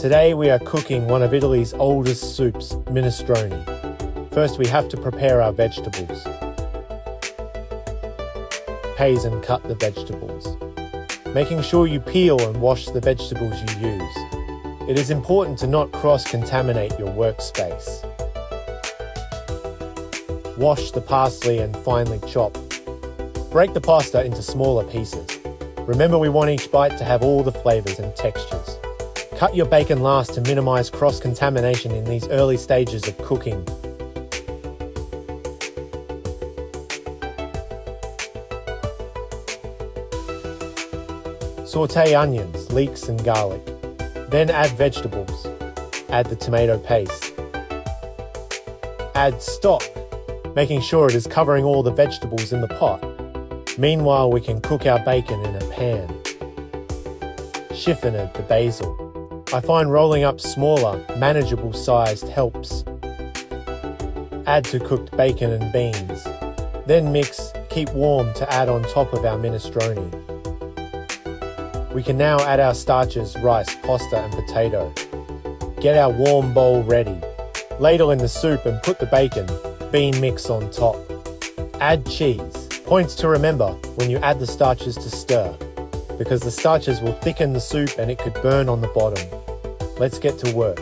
Today we are cooking one of Italy's oldest soups, minestrone. First we have to prepare our vegetables. Paste and cut the vegetables, making sure you peel and wash the vegetables you use. It is important to not cross-contaminate your workspace. Wash the parsley and finely chop. Break the pasta into smaller pieces. Remember, we want each bite to have all the flavors and textures. Cut your bacon last to minimize cross-contamination in these early stages of cooking. Sauté onions, leeks and garlic. Then add vegetables. Add the tomato paste. Add stock, making sure it is covering all the vegetables in the pot. Meanwhile, we can cook our bacon in a pan. Chiffonade the basil. I find rolling up smaller, manageable sized helps. Add to cooked bacon and beans. Then mix, keep warm to add on top of our minestrone. We can now add our starches, rice, pasta and potato. Get our warm bowl ready. Ladle in the soup and put the bacon, bean mix on top. Add cheese. Points to remember when you add the starches to stir, because the starches will thicken the soup and it could burn on the bottom. Let's get to work.